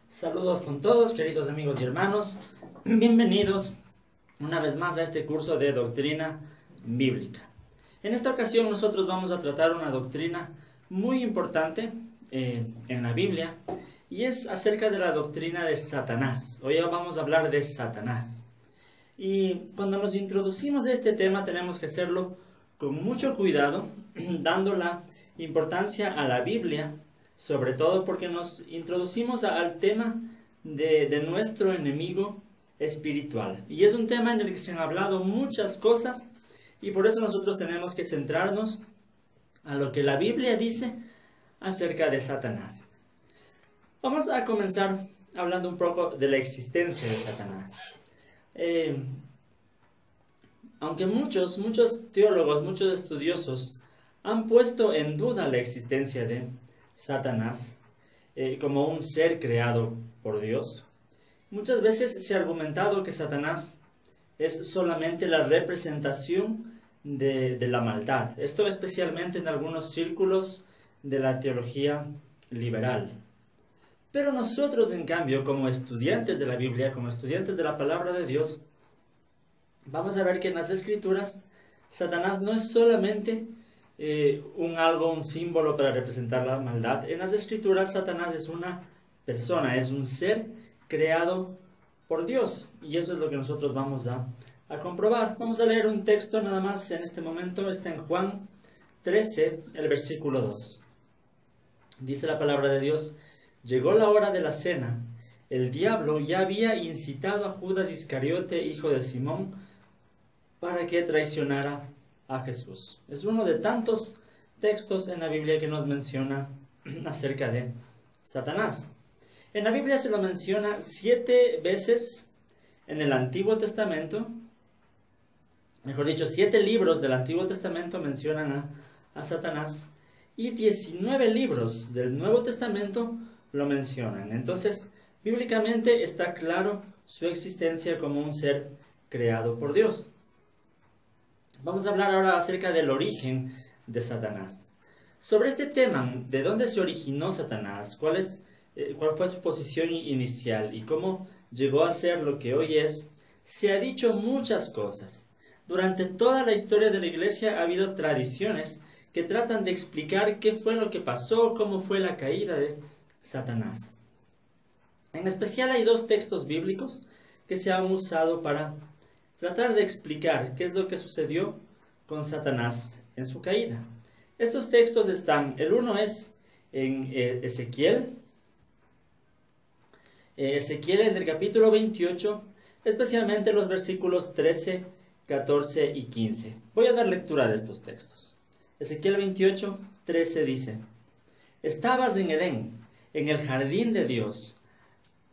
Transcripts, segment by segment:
Saludos con todos, queridos amigos y hermanos. Bienvenidos una vez más a este curso de doctrina bíblica. En esta ocasión nosotros vamos a tratar una doctrina muy importante en la Biblia y es acerca de la doctrina de Satanás. Hoy vamos a hablar de Satanás. Y cuando nos introducimos a este tema tenemos que hacerlo con mucho cuidado, dando la importancia a la Biblia, sobre todo porque nos introducimos al tema de nuestro enemigo espiritual. Y es un tema en el que se han hablado muchas cosas y por eso nosotros tenemos que centrarnos a lo que la Biblia dice acerca de Satanás. Vamos a comenzar hablando un poco de la existencia de Satanás. Aunque muchos teólogos, muchos estudiosos han puesto en duda la existencia de Satanás como un ser creado por Dios, muchas veces se ha argumentado que Satanás es solamente la representación de la maldad. Esto especialmente en algunos círculos de la teología liberal. Pero nosotros, en cambio, como estudiantes de la Biblia, como estudiantes de la palabra de Dios, vamos a ver que en las Escrituras Satanás no es solamente un símbolo para representar la maldad. En las Escrituras Satanás es una persona, es un ser creado por Dios. Y eso es lo que nosotros vamos a comprobar. Vamos a leer un texto nada más en este momento. Está en Juan 13, el versículo 2. Dice la palabra de Dios: llegó la hora de la cena. El diablo ya había incitado a Judas Iscariote, hijo de Simón, para que traicionara a Jesús. Es uno de tantos textos en la Biblia que nos menciona acerca de Satanás. En la Biblia se lo menciona 7 veces en el Antiguo Testamento. Mejor dicho, 7 libros del Antiguo Testamento mencionan a Satanás y 19 libros del Nuevo Testamento lo mencionan. Entonces, bíblicamente está claro su existencia como un ser creado por Dios. Vamos a hablar ahora acerca del origen de Satanás. Sobre este tema, ¿de dónde se originó Satanás? ¿Cuál fue su posición inicial y cómo llegó a ser lo que hoy es? Se ha dicho muchas cosas. Durante toda la historia de la Iglesia ha habido tradiciones que tratan de explicar qué fue lo que pasó, cómo fue la caída de Satanás. En especial hay 2 textos bíblicos que se han usado para tratar de explicar qué es lo que sucedió con Satanás en su caída. Estos textos están, el uno es en Ezequiel es del capítulo 28, especialmente los versículos 13, 14 y 15. Voy a dar lectura de estos textos. Ezequiel 28, 13 dice: estabas en Edén, en el jardín de Dios,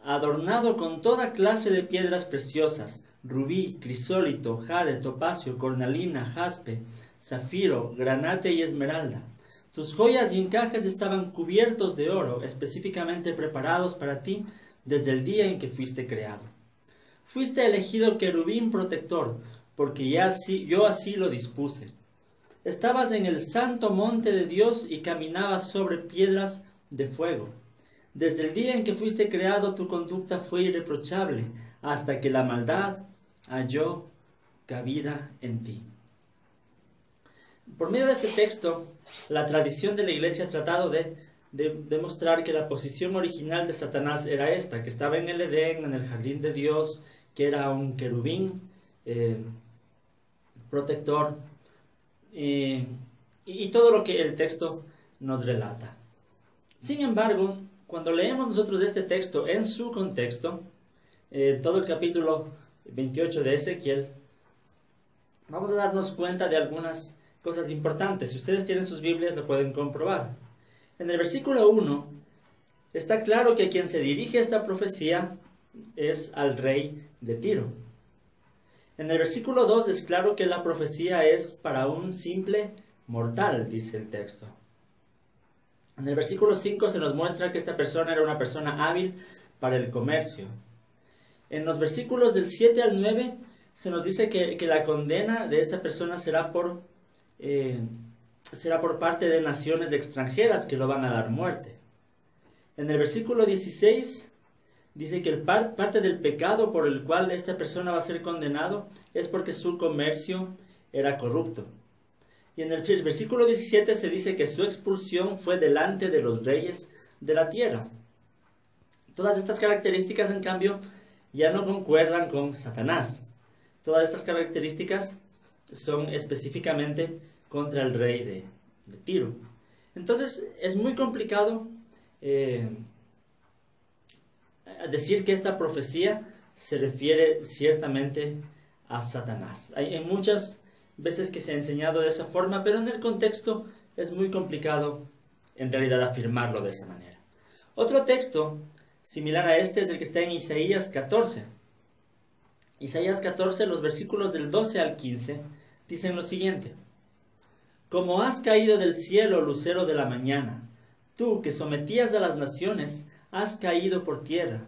adornado con toda clase de piedras preciosas, rubí, crisólito, jade, topacio, cornalina, jaspe, zafiro, granate y esmeralda. Tus joyas y encajes estaban cubiertos de oro, específicamente preparados para ti desde el día en que fuiste creado. Fuiste elegido querubín protector, porque yo así lo dispuse. Estabas en el santo monte de Dios y caminabas sobre piedras de fuego. Desde el día en que fuiste creado, tu conducta fue irreprochable, hasta que la maldad halló cabida en ti. Por medio de este texto, la tradición de la Iglesia ha tratado de demostrar que la posición original de Satanás era esta, que estaba en el Edén, en el jardín de Dios, que era un querubín protector, y todo lo que el texto nos relata. Sin embargo, cuando leemos nosotros este texto en su contexto, todo el capítulo 28 de Ezequiel, vamos a darnos cuenta de algunas cosas importantes. Si ustedes tienen sus Biblias, lo pueden comprobar. En el versículo 1 está claro que a quien se dirige esta profecía es al rey de Tiro. En el versículo 2 es claro que la profecía es para un simple mortal, dice el texto. En el versículo 5 se nos muestra que esta persona era una persona hábil para el comercio. En los versículos del 7 al 9 se nos dice que la condena de esta persona será por parte de naciones extranjeras que lo van a dar muerte. En el versículo 16 dice que parte del pecado por el cual esta persona va a ser condenado es porque su comercio era corrupto. Y en el versículo 17 se dice que su expulsión fue delante de los reyes de la tierra. Todas estas características, en cambio, ya no concuerdan con Satanás. Todas estas características son específicamente contra el rey de Tiro. Entonces, es muy complicado decir que esta profecía se refiere ciertamente a Satanás. Hay muchas veces que se ha enseñado de esa forma, pero en el contexto es muy complicado en realidad afirmarlo de esa manera. Otro texto similar a este es el que está en Isaías 14. Isaías 14, los versículos del 12 al 15, dicen lo siguiente: Como has caído del cielo, lucero de la mañana, tú que sometías a las naciones, has caído por tierra.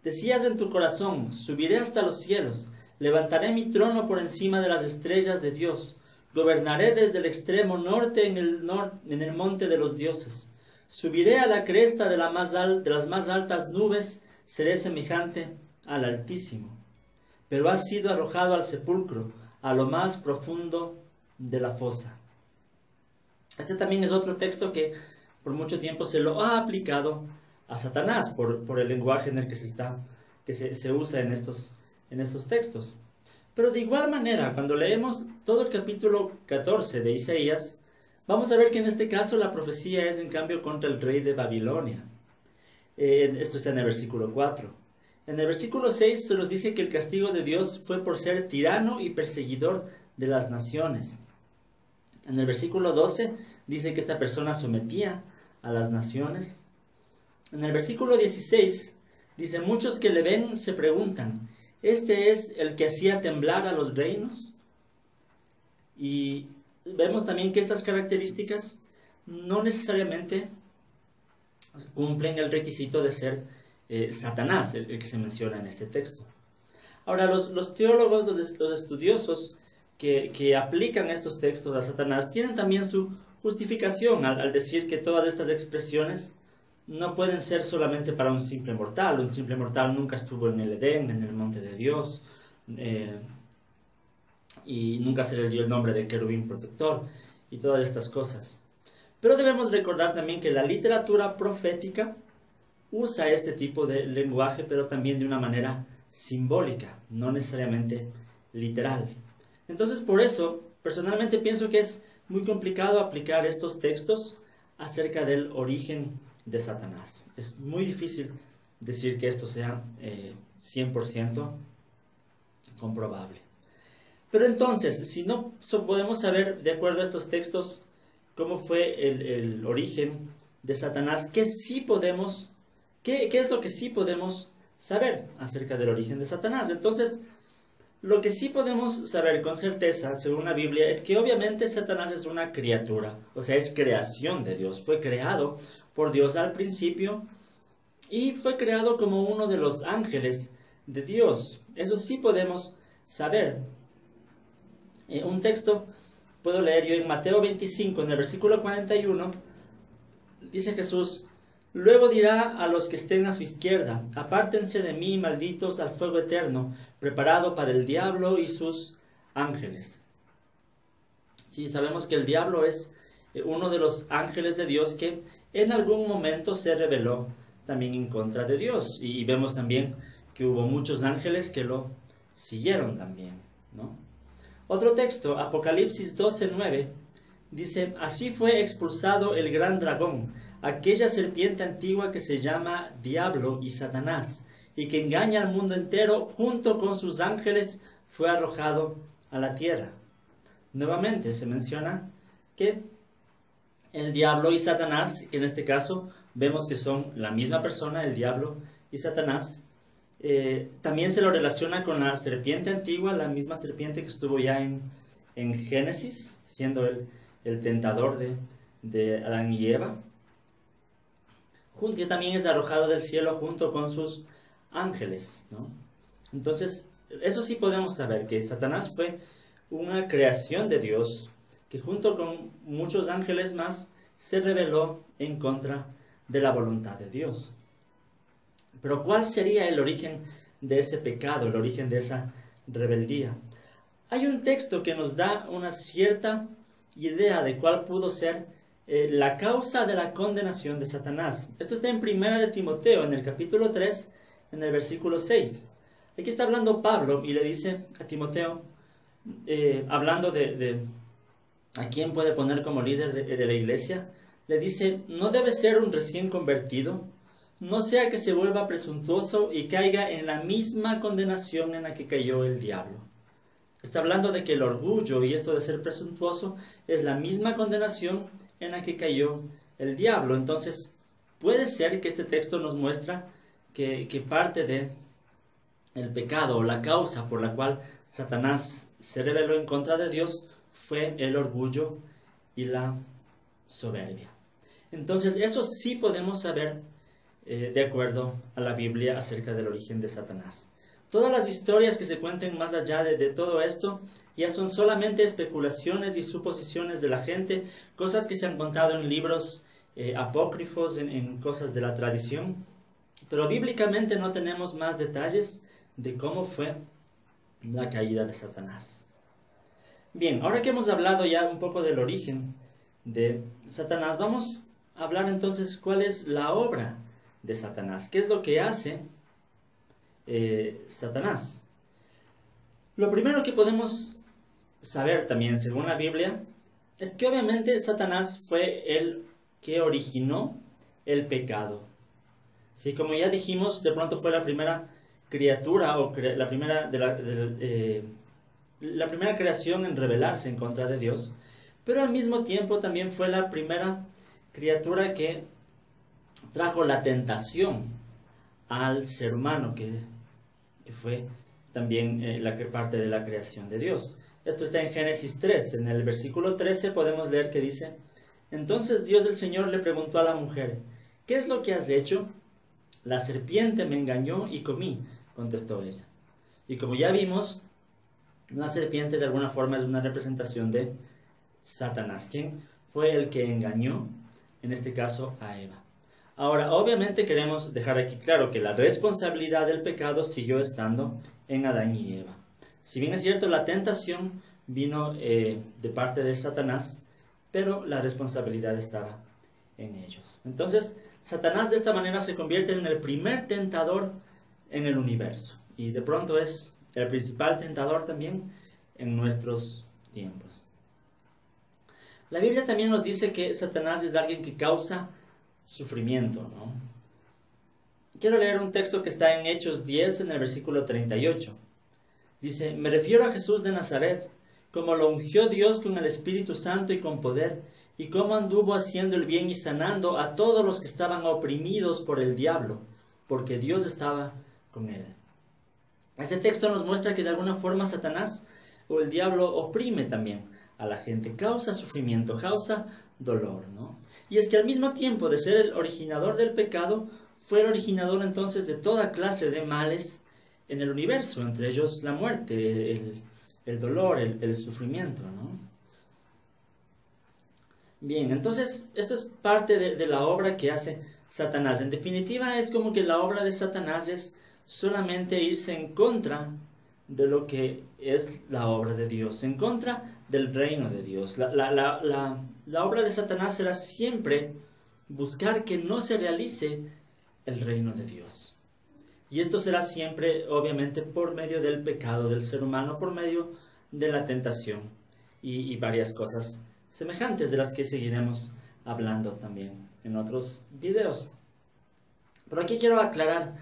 Decías en tu corazón: subiré hasta los cielos, levantaré mi trono por encima de las estrellas de Dios, gobernaré desde el extremo norte en el monte de los dioses. Subiré a la cresta de las más altas nubes, seré semejante al Altísimo. Pero has sido arrojado al sepulcro, a lo más profundo de la fosa. Este también es otro texto que por mucho tiempo se lo ha aplicado a Satanás por el lenguaje en el que se usa en estos textos. Pero de igual manera, cuando leemos todo el capítulo 14 de Isaías, vamos a ver que en este caso la profecía es en cambio contra el rey de Babilonia. Esto está en el versículo 4. En el versículo 6 se nos dice que el castigo de Dios fue por ser tirano y perseguidor de las naciones. En el versículo 12 dice que esta persona sometía a las naciones. En el versículo 16 dice: muchos que le ven se preguntan, ¿este es el que hacía temblar a los reinos? Y vemos también que estas características no necesariamente cumplen el requisito de ser Satanás, el que se menciona en este texto. Ahora, los teólogos, los estudiosos que aplican estos textos a Satanás, tienen también su justificación al decir que todas estas expresiones no pueden ser solamente para un simple mortal. Un simple mortal nunca estuvo en el Edén, en el monte de Dios, y nunca se le dio el nombre de querubín protector, y todas estas cosas. Pero debemos recordar también que la literatura profética usa este tipo de lenguaje, pero también de una manera simbólica, no necesariamente literal. Entonces, por eso, personalmente pienso que es muy complicado aplicar estos textos acerca del origen de Satanás. Es muy difícil decir que esto sea 100% comprobable. Pero entonces, si no podemos saber, de acuerdo a estos textos, cómo fue el origen de Satanás, ¿qué es lo que sí podemos saber acerca del origen de Satanás? Entonces, lo que sí podemos saber con certeza, según la Biblia, es que obviamente Satanás es una criatura, o sea, es creación de Dios. Fue creado por Dios al principio y fue creado como uno de los ángeles de Dios. Eso sí podemos saber. Un texto puedo leer yo en Mateo 25, en el versículo 41, dice Jesús: luego dirá a los que estén a su izquierda: apártense de mí, malditos, al fuego eterno, preparado para el diablo y sus ángeles. Sí, sabemos que el diablo es uno de los ángeles de Dios que en algún momento se rebeló también en contra de Dios. Y vemos también que hubo muchos ángeles que lo siguieron también, ¿no? Otro texto, Apocalipsis 12:9, dice: así fue expulsado el gran dragón, aquella serpiente antigua que se llama Diablo y Satanás, y que engaña al mundo entero, junto con sus ángeles fue arrojado a la tierra. Nuevamente se menciona que el diablo y Satanás, en este caso vemos que son la misma persona, el diablo y Satanás. También se lo relaciona con la serpiente antigua, la misma serpiente que estuvo ya en Génesis, siendo el tentador de Adán y Eva. Y también es arrojado del cielo junto con sus ángeles, ¿no? Entonces, eso sí podemos saber, que Satanás fue una creación de Dios, que junto con muchos ángeles más se rebeló en contra de la voluntad de Dios. Pero ¿cuál sería el origen de ese pecado, el origen de esa rebeldía? Hay un texto que nos da una cierta idea de cuál pudo ser la causa de la condenación de Satanás. Esto está en Primera de Timoteo, en el capítulo 3, en el versículo 6. Aquí está hablando Pablo y le dice a Timoteo, hablando de a quién puede poner como líder de la iglesia, le dice, no debe ser un recién convertido, no sea que se vuelva presuntuoso y caiga en la misma condenación en la que cayó el diablo. Está hablando de que el orgullo y esto de ser presuntuoso es la misma condenación en la que cayó el diablo. Entonces, puede ser que este texto nos muestra que parte de el pecado o la causa por la cual Satanás se rebeló en contra de Dios fue el orgullo y la soberbia. Entonces, eso sí podemos saber de acuerdo a la Biblia acerca del origen de Satanás. Todas las historias que se cuenten más allá de todo esto ya son solamente especulaciones y suposiciones de la gente, cosas que se han contado en libros apócrifos, en cosas de la tradición, pero bíblicamente no tenemos más detalles de cómo fue la caída de Satanás. Bien, ahora que hemos hablado ya un poco del origen de Satanás, vamos a hablar entonces cuál es la obra de Satanás, qué es lo que hace Satanás. Lo primero que podemos saber también, según la Biblia, es que obviamente Satanás fue el que originó el pecado. Sí, como ya dijimos, de pronto fue la primera criatura o la primera la primera creación en rebelarse en contra de Dios, pero al mismo tiempo también fue la primera criatura que trajo la tentación al ser humano, que fue también parte de la creación de Dios. Esto está en Génesis 3, en el versículo 13 podemos leer que dice, entonces Dios el Señor le preguntó a la mujer, ¿qué es lo que has hecho? La serpiente me engañó y comí, contestó ella. Y como ya vimos, la serpiente de alguna forma es una representación de Satanás, quien fue el que engañó, en este caso, a Eva. Ahora, obviamente queremos dejar aquí claro que la responsabilidad del pecado siguió estando en Adán y Eva. Si bien es cierto, la tentación vino de parte de Satanás, pero la responsabilidad estaba en ellos. Entonces, Satanás de esta manera se convierte en el primer tentador en el universo. Y de pronto es el principal tentador también en nuestros tiempos. La Biblia también nos dice que Satanás es alguien que causa sufrimiento, ¿no? Quiero leer un texto que está en Hechos 10, en el versículo 38. Dice, me refiero a Jesús de Nazaret, como lo ungió Dios con el Espíritu Santo y con poder, y cómo anduvo haciendo el bien y sanando a todos los que estaban oprimidos por el diablo, porque Dios estaba con él. Este texto nos muestra que de alguna forma Satanás o el diablo oprime también a la gente, causa sufrimiento, causa dolor, ¿no? Y es que al mismo tiempo de ser el originador del pecado, fue el originador entonces de toda clase de males en el universo, entre ellos la muerte, el dolor, el sufrimiento, ¿no? Bien, entonces esto es parte de la obra que hace Satanás. En definitiva, es como que la obra de Satanás es solamente irse en contra de lo que es la obra de Dios, en contra del reino de Dios. La obra de Satanás será siempre buscar que no se realice el reino de Dios. Y esto será siempre, obviamente, por medio del pecado del ser humano, por medio de la tentación y varias cosas semejantes de las que seguiremos hablando también en otros videos. Pero aquí quiero aclarar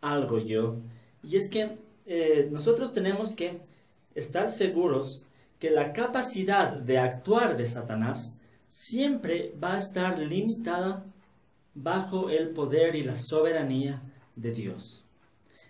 algo yo, y es que nosotros tenemos que estar seguros que la capacidad de actuar de Satanás siempre va a estar limitada bajo el poder y la soberanía de Dios.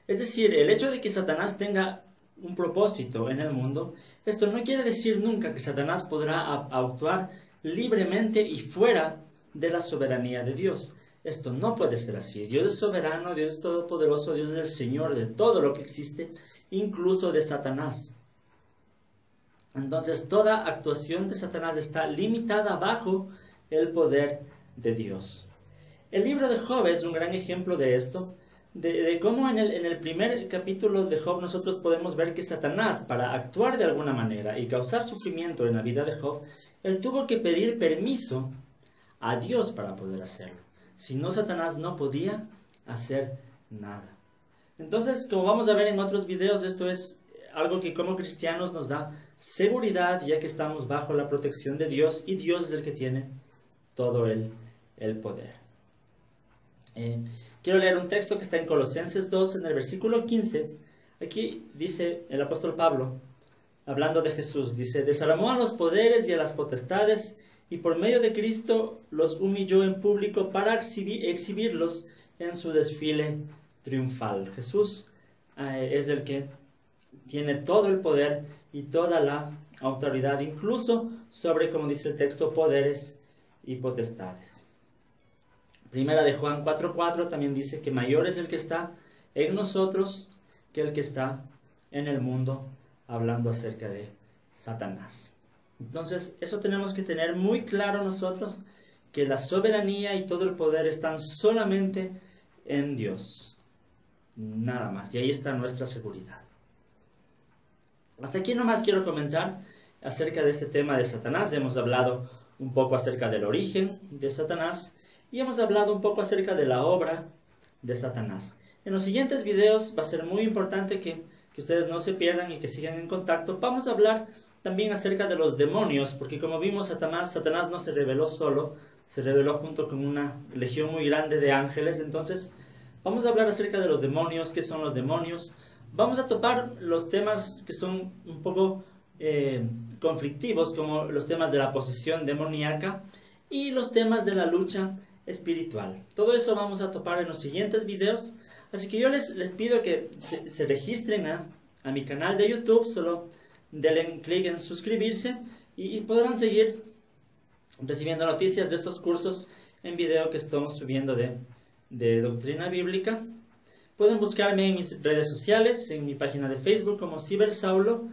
Es decir, el hecho de que Satanás tenga un propósito en el mundo, esto no quiere decir nunca que Satanás podrá actuar libremente y fuera de la soberanía de Dios. Esto no puede ser así. Dios es soberano, Dios es todopoderoso, Dios es el Señor de todo lo que existe, incluso de Satanás. Entonces, toda actuación de Satanás está limitada bajo el poder de Dios. El libro de Job es un gran ejemplo de esto, de cómo en el primer capítulo de Job nosotros podemos ver que Satanás, para actuar de alguna manera y causar sufrimiento en la vida de Job, él tuvo que pedir permiso a Dios para poder hacerlo. Si no, Satanás no podía hacer nada. Entonces, como vamos a ver en otros videos, esto es algo que como cristianos nos da seguridad, ya que estamos bajo la protección de Dios y Dios es el que tiene todo el poder. Quiero leer un texto que está en Colosenses 2, en el versículo 15. Aquí dice el apóstol Pablo, hablando de Jesús, dice: desarmó a los poderes y a las potestades, y por medio de Cristo los humilló en público para exhibirlos en su desfile triunfal. Jesús es el que tiene todo el poder y toda la autoridad, incluso sobre, como dice el texto, poderes y potestades. Primera de Juan 4:4 también dice que mayor es el que está en nosotros que el que está en el mundo, hablando acerca de Satanás. Entonces, eso tenemos que tener muy claro nosotros, que la soberanía y todo el poder están solamente en Dios. Nada más. Y ahí está nuestra seguridad. Hasta aquí nomás quiero comentar acerca de este tema de Satanás. Hemos hablado un poco acerca del origen de Satanás y hemos hablado un poco acerca de la obra de Satanás. En los siguientes videos va a ser muy importante que ustedes no se pierdan y que sigan en contacto. Vamos a hablar también acerca de los demonios, porque como vimos, Satanás no se rebeló solo, se rebeló junto con una legión muy grande de ángeles. Entonces, vamos a hablar acerca de los demonios, qué son los demonios. Vamos a topar los temas que son un poco conflictivos, como los temas de la posesión demoníaca y los temas de la lucha espiritual. Todo eso vamos a topar en los siguientes videos. Así que yo les pido que se registren a mi canal de YouTube. Solo denle clic en suscribirse y podrán seguir recibiendo noticias de estos cursos en video que estamos subiendo de doctrina bíblica. Pueden buscarme en mis redes sociales, en mi página de Facebook como Cibersaulo,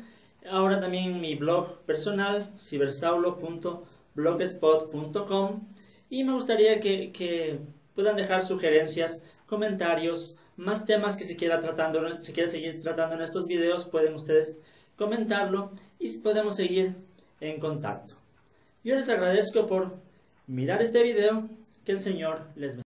ahora también en mi blog personal, cibersaulo.blogspot.com, y me gustaría que puedan dejar sugerencias, comentarios, más temas que se quiera seguir tratando en estos videos. Pueden ustedes comentarlo y podemos seguir en contacto. Yo les agradezco por mirar este video. Que el Señor les bendiga.